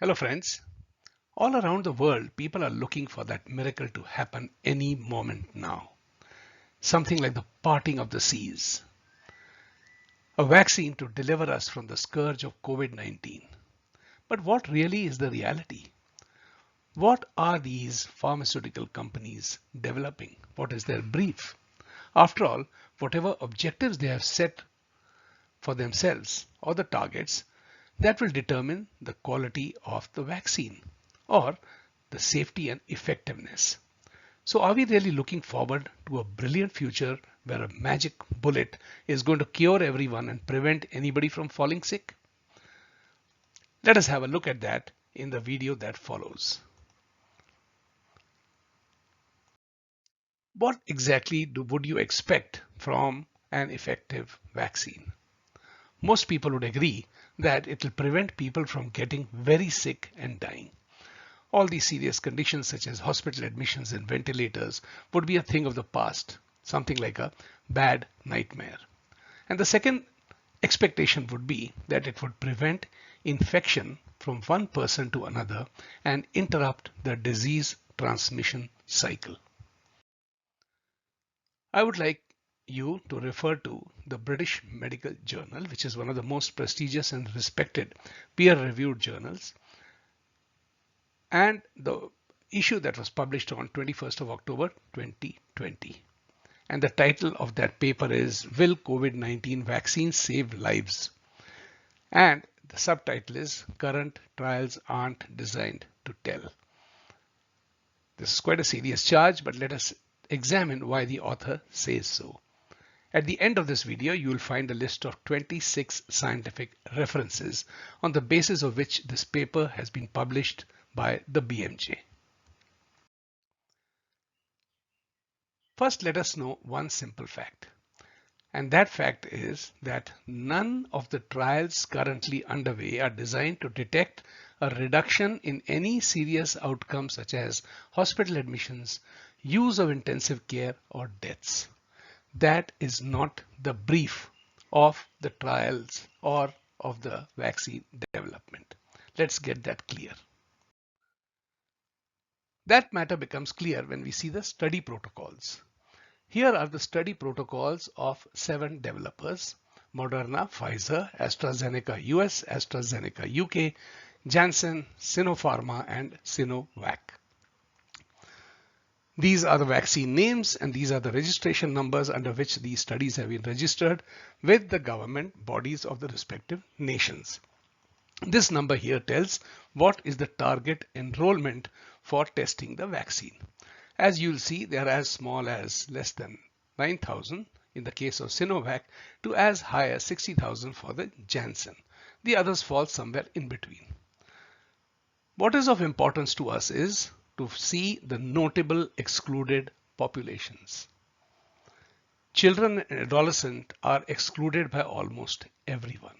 Hello, friends. All around the world, people are looking for that miracle to happen any moment now. Something like the parting of the seas, a vaccine to deliver us from the scourge of COVID-19. But what really is the reality? What are these pharmaceutical companies developing? What is their brief? After all, whatever objectives they have set for themselves or the targets, that will determine the quality of the vaccine or the safety and effectiveness. So are we really looking forward to a brilliant future where a magic bullet is going to cure everyone and prevent anybody from falling sick? Let us have a look at that in the video that follows. What exactly would you expect from an effective vaccine? Most people would agree that it will prevent people from getting very sick and dying. All these serious conditions such as hospital admissions and ventilators would be a thing of the past, something like a bad nightmare. And the second expectation would be that it would prevent infection from one person to another and interrupt the disease transmission cycle. I would like you to refer to the British Medical Journal, which is one of the most prestigious and respected peer-reviewed journals, and the issue that was published on 21st of October 2020. And the title of that paper is Will COVID-19 Vaccines Save Lives? And the subtitle is Current Trials Aren't Designed to Tell. This is quite a serious charge, but let us examine why the author says so. At the end of this video, you will find a list of 26 scientific references on the basis of which this paper has been published by the BMJ. First, let us know one simple fact. And that fact is that none of the trials currently underway are designed to detect a reduction in any serious outcomes such as hospital admissions, use of intensive care, or deaths. That is not the brief of the trials or of the vaccine development. Let's get that clear. That matter becomes clear when we see the study protocols. Here are the study protocols of 7 developers: Moderna, Pfizer, AstraZeneca US, AstraZeneca UK, Janssen, Sinopharma, and Sinovac. These are the vaccine names and these are the registration numbers under which these studies have been registered with the government bodies of the respective nations. This number here tells what is the target enrollment for testing the vaccine. As you'll see, they are as small as less than 9,000 in the case of Sinovac to as high as 60,000 for the Janssen. The others fall somewhere in between. What is of importance to us is to see the notable excluded populations. Children and adolescents are excluded by almost everyone.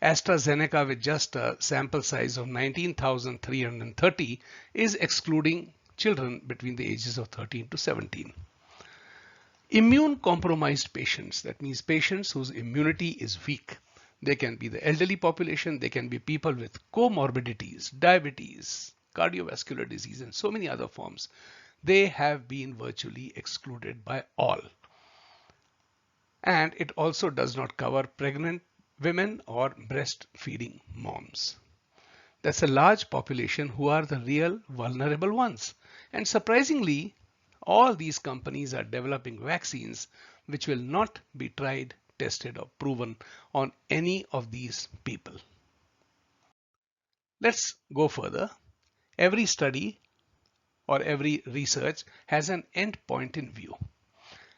AstraZeneca, with just a sample size of 19,330, is excluding children between the ages of 13 to 17. Immune compromised patients, that means patients whose immunity is weak. They can be the elderly population, they can be people with comorbidities, diabetes, cardiovascular disease, and so many other forms. They have been virtually excluded by all. And it also does not cover pregnant women or breastfeeding moms. That's a large population who are the real vulnerable ones. And surprisingly, all these companies are developing vaccines which will not be tried, tested, or proven on any of these people. Let's go further. Every study or every research has an endpoint in view.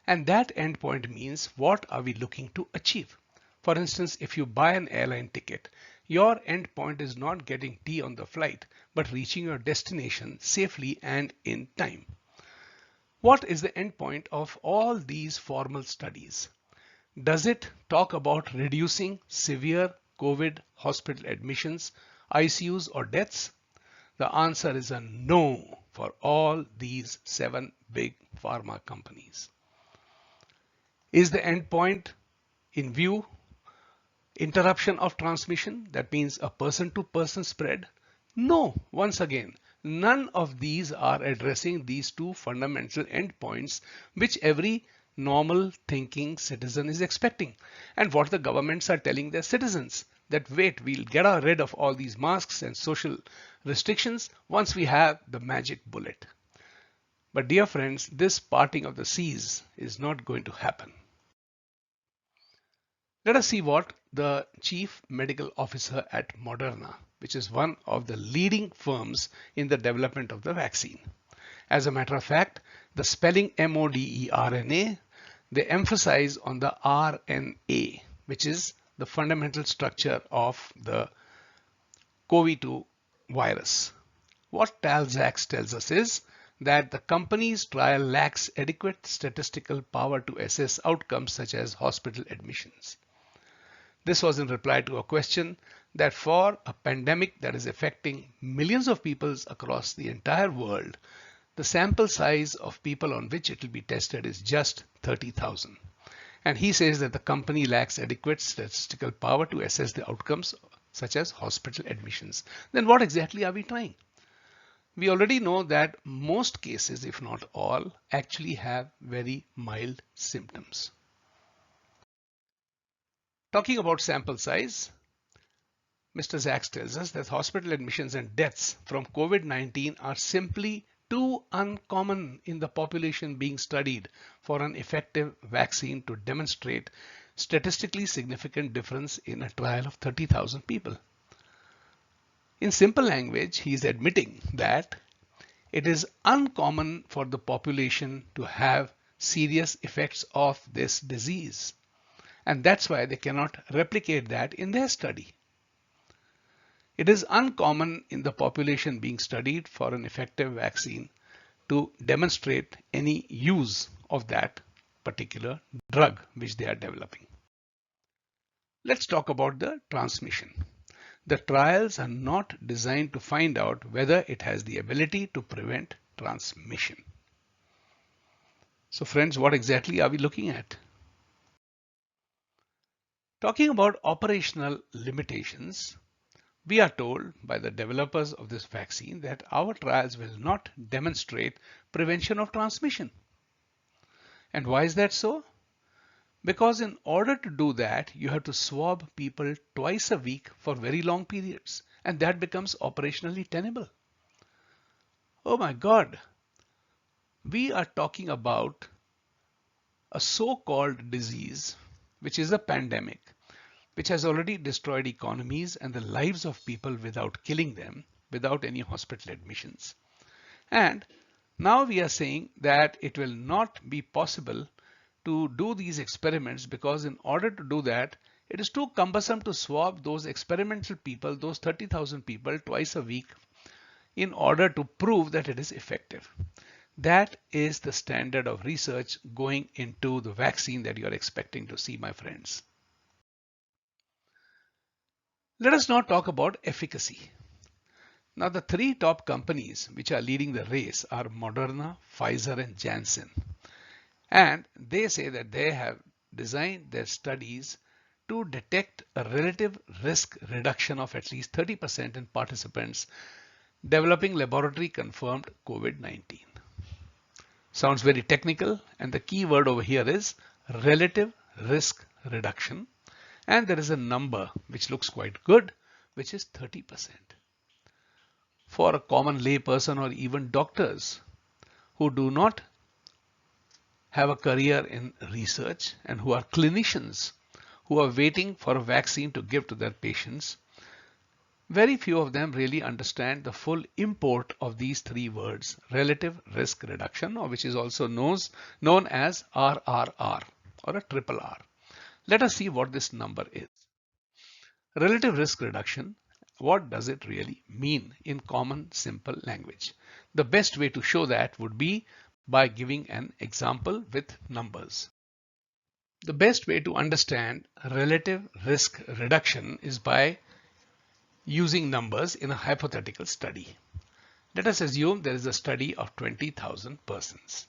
And that endpoint means what are we looking to achieve? For instance, if you buy an airline ticket, your endpoint is not getting tea on the flight, but reaching your destination safely and in time. What is the endpoint of all these formal studies? Does it talk about reducing severe COVID hospital admissions, ICUs, or deaths? The answer is a no for all these 7 big pharma companies. Is the endpoint in view Interruption of transmission, that means a person-to-person spread? No, once again, none of these are addressing these two fundamental endpoints which every normal thinking citizen is expecting. And what the governments are telling their citizens, that wait, we'll get rid of all these masks and social restrictions once we have the magic bullet. But dear friends, this parting of the seas is not going to happen. Let us see what the chief medical officer at Moderna, which is one of the leading firms in the development of the vaccine. As a matter of fact, the spelling MODERNA, they emphasize on the RNA, which is the fundamental structure of the COVID-2 virus. What Talzax tells us is that the company's trial lacks adequate statistical power to assess outcomes such as hospital admissions. This was in reply to a question that for a pandemic that is affecting millions of people across the entire world, the sample size of people on which it will be tested is just 30,000. And he says that the company lacks adequate statistical power to assess the outcomes such as hospital admissions. Then what exactly are we trying? We already know that most cases, if not all, actually have very mild symptoms. Talking about sample size, Mr. Zaks tells us that hospital admissions and deaths from COVID-19 are simply too uncommon in the population being studied for an effective vaccine to demonstrate statistically significant difference in a trial of 30,000 people. In simple language, he is admitting that it is uncommon for the population to have serious effects of this disease. And that's why they cannot replicate that in their study. It is uncommon in the population being studied for an effective vaccine to demonstrate any use of that particular drug which they are developing. Let's talk about the transmission. The trials are not designed to find out whether it has the ability to prevent transmission. So friends, what exactly are we looking at? Talking about operational limitations, we are told by the developers of this vaccine that our trials will not demonstrate prevention of transmission. And why is that so? Because in order to do that, you have to swab people twice a week for very long periods, and that becomes operationally tenable. Oh my God, we are talking about a so-called disease, which is a pandemic, which has already destroyed economies and the lives of people without killing them, without any hospital admissions. And now we are saying that it will not be possible to do these experiments because in order to do that, it is too cumbersome to swab those experimental people, those 30,000 people twice a week in order to prove that it is effective. That is the standard of research going into the vaccine that you are expecting to see, my friends. Let us now talk about efficacy. Now, the three top companies which are leading the race are Moderna, Pfizer, and Janssen. And they say that they have designed their studies to detect a relative risk reduction of at least 30% in participants developing laboratory confirmed COVID-19. Sounds very technical, and the key word over here is relative risk reduction. And there is a number which looks quite good, which is 30%. For a common lay person or even doctors who do not have a career in research and who are clinicians who are waiting for a vaccine to give to their patients, very few of them really understand the full import of these three words, relative risk reduction, or which is also known as RRR or a triple R. Let us see what this number is. Relative risk reduction, what does it really mean in common simple language? The best way to show that would be by giving an example with numbers. The best way to understand relative risk reduction is by using numbers in a hypothetical study. Let us assume there is a study of 20,000 persons,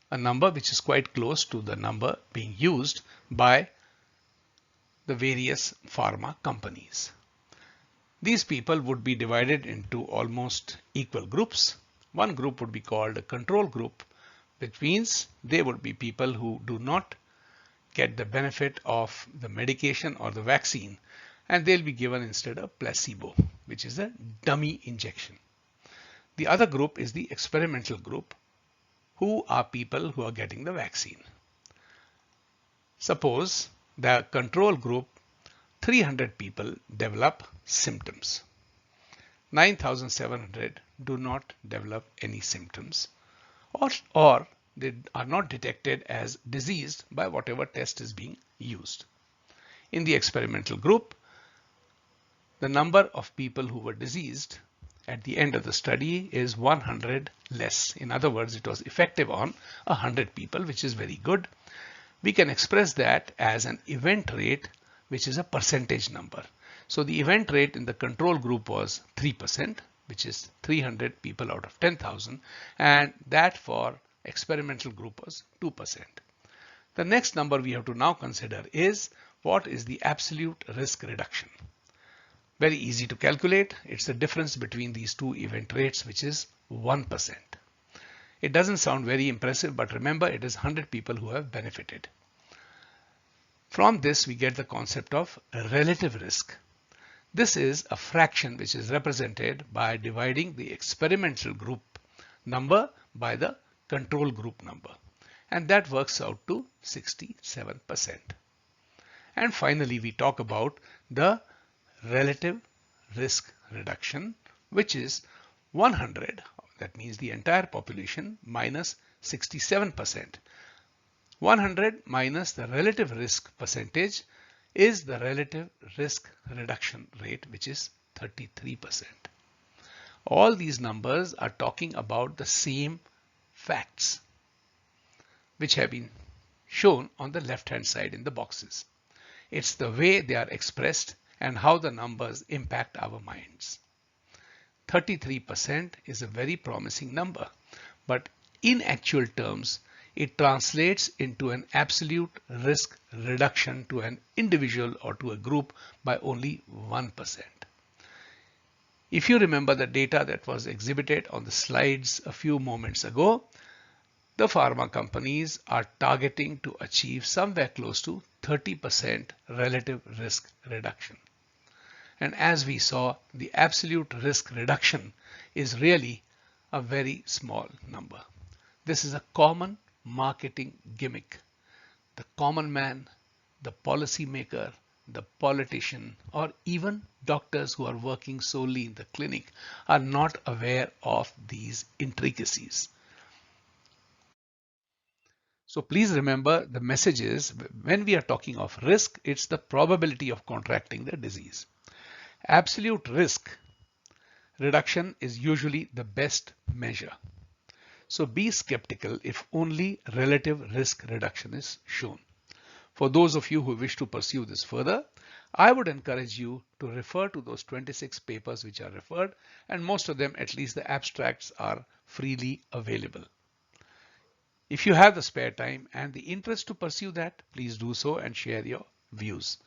a number which is quite close to the number being used by the various pharma companies. These people would be divided into almost equal groups. One group would be called a control group, which means they would be people who do not get the benefit of the medication or the vaccine, and they'll be given instead a placebo, which is a dummy injection. The other group is the experimental group, who are people who are getting the vaccine. Suppose the control group, 300 people develop symptoms. 9,700 do not develop any symptoms, or they are not detected as diseased by whatever test is being used. In the experimental group, the number of people who were diseased at the end of the study is 100 less. In other words, it was effective on 100 people, which is very good. We can express that as an event rate, which is a percentage number. So the event rate in the control group was 3%, which is 300 people out of 10,000, and that for experimental group was 2%. The next number we have to now consider is what is the absolute risk reduction. Very easy to calculate. It's the difference between these two event rates, which is 1%. It doesn't sound very impressive, but remember, it is 100 people who have benefited. From this, we get the concept of relative risk. This is a fraction which is represented by dividing the experimental group number by the control group number, and that works out to 67%. And finally, we talk about the relative risk reduction, which is 100, that means the entire population, minus 67%. 100 minus the relative risk percentage is the relative risk reduction rate, which is 33%. All these numbers are talking about the same facts, which have been shown on the left-hand side in the boxes. It's the way they are expressed and how the numbers impact our minds. 33% is a very promising number, but in actual terms, it translates into an absolute risk reduction to an individual or to a group by only 1%. If you remember the data that was exhibited on the slides a few moments ago, the pharma companies are targeting to achieve somewhere close to 30% relative risk reduction. And as we saw, the absolute risk reduction is really a very small number. This is a common marketing gimmick. The common man, the policymaker, the politician, or even doctors who are working solely in the clinic are not aware of these intricacies. So please remember, the message is, when we are talking of risk, it's the probability of contracting the disease. Absolute risk reduction is usually the best measure. So be skeptical if only relative risk reduction is shown. For those of you who wish to pursue this further, I would encourage you to refer to those 26 papers which are referred, and most of them, at least the abstracts, are freely available. If you have the spare time and the interest to pursue that, please do so and share your views.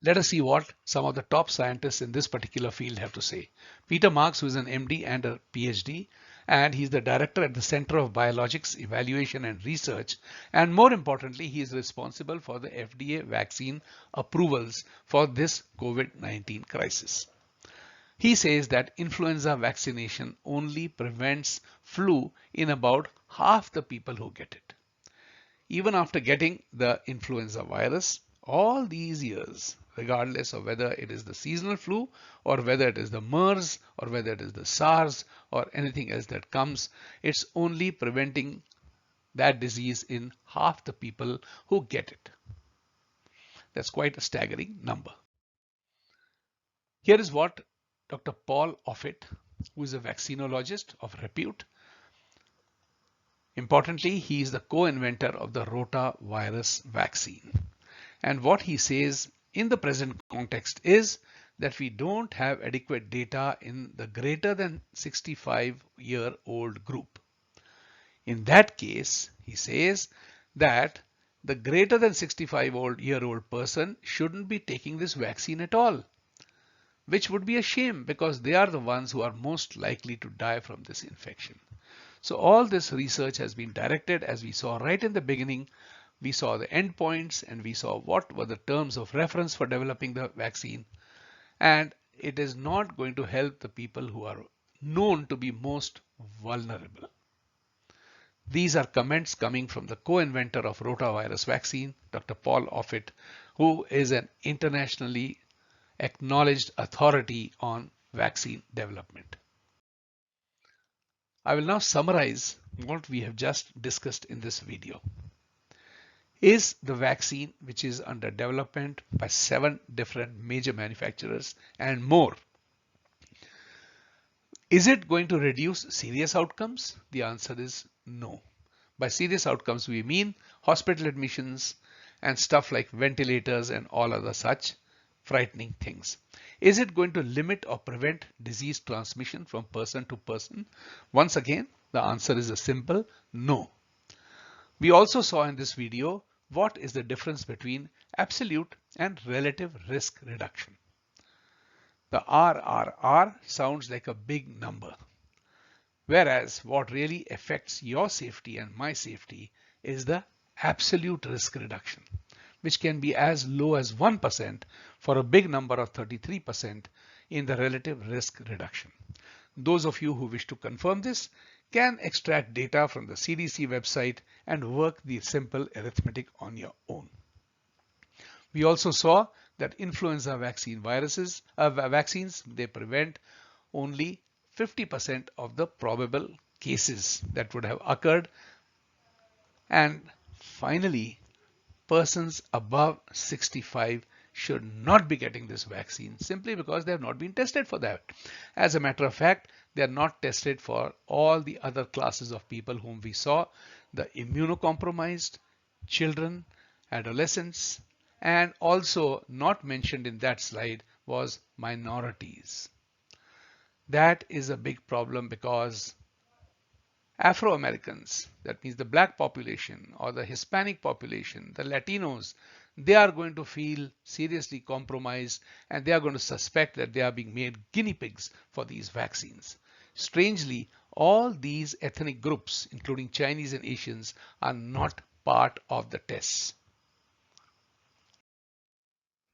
Let us see what some of the top scientists in this particular field have to say. Peter Marks, who is an MD and a PhD, and he's the director at the Center of Biologics Evaluation and Research. And more importantly, he is responsible for the FDA vaccine approvals for this COVID-19 crisis. He says that influenza vaccination only prevents flu in about half the people who get it. Even after getting the influenza virus, all these years, regardless of whether it is the seasonal flu or whether it is the MERS or whether it is the SARS or anything else that comes, it's only preventing that disease in half the people who get it. That's quite a staggering number. Here is what Dr. Paul Offit, who is a vaccinologist of repute. Importantly, he is the co-inventor of the rotavirus vaccine. And what he says in the present context is that we don't have adequate data in the greater than 65-year-old group. In that case, he says that the greater than 65-year-old person shouldn't be taking this vaccine at all, which would be a shame because they are the ones who are most likely to die from this infection. So all this research has been directed, as we saw right in the beginning. We saw the endpoints and we saw what were the terms of reference for developing the vaccine. And it is not going to help the people who are known to be most vulnerable. These are comments coming from the co-inventor of rotavirus vaccine, Dr. Paul Offit, who is an internationally acknowledged authority on vaccine development. I will now summarize what we have just discussed in this video. Is the vaccine, which is under development by 7 different major manufacturers and more, is it going to reduce serious outcomes? The answer is no. By serious outcomes, we mean hospital admissions and stuff like ventilators and all other such frightening things. Is it going to limit or prevent disease transmission from person to person? Once again, the answer is a simple no. We also saw in this video what is the difference between absolute and relative risk reduction. The RRR sounds like a big number, whereas what really affects your safety and my safety is the absolute risk reduction, which can be as low as 1% for a big number of 33% in the relative risk reduction. Those of you who wish to confirm this can extract data from the CDC website and work the simple arithmetic on your own. We also saw that influenza vaccines, they prevent only 50% of the probable cases that would have occurred. And finally, persons above 65 should not be getting this vaccine simply because they have not been tested for that. As a matter of fact, they are not tested for all the other classes of people whom we saw: the immunocompromised, children, adolescents, and also not mentioned in that slide was minorities. That is a big problem because Afro-Americans, that means the black population or the Hispanic population, the Latinos, they are going to feel seriously compromised and they are going to suspect that they are being made guinea pigs for these vaccines. Strangely, all these ethnic groups, including Chinese and Asians, are not part of the tests.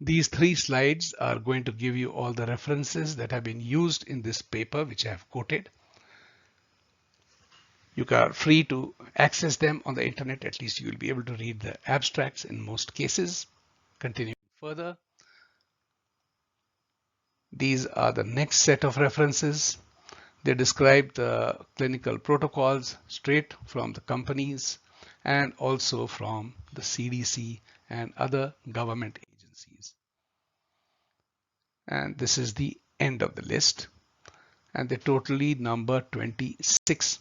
These 3 slides are going to give you all the references that have been used in this paper, which I have quoted. You are free to access them on the internet. At least you will be able to read the abstracts in most cases. Continuing further, these are the next set of references. They describe the clinical protocols straight from the companies and also from the CDC and other government agencies. And this is the end of the list, and they totally number 26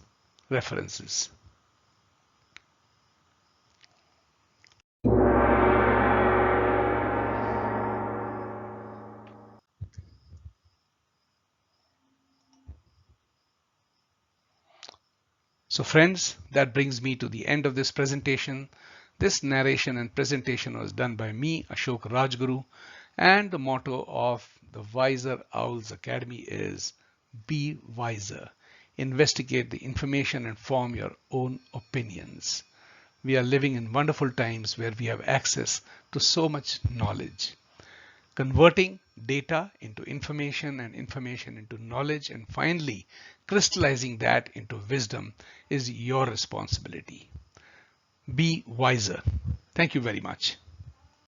references. So friends, that brings me to the end of this presentation. This narration and presentation was done by me, Ashok Rajguru, and the motto of the Wiser Owls Academy is Be Wiser. Investigate the information and form your own opinions. We are living in wonderful times where we have access to so much knowledge. Converting data into information and information into knowledge and finally crystallizing that into wisdom is your responsibility. Be wiser. Thank you very much.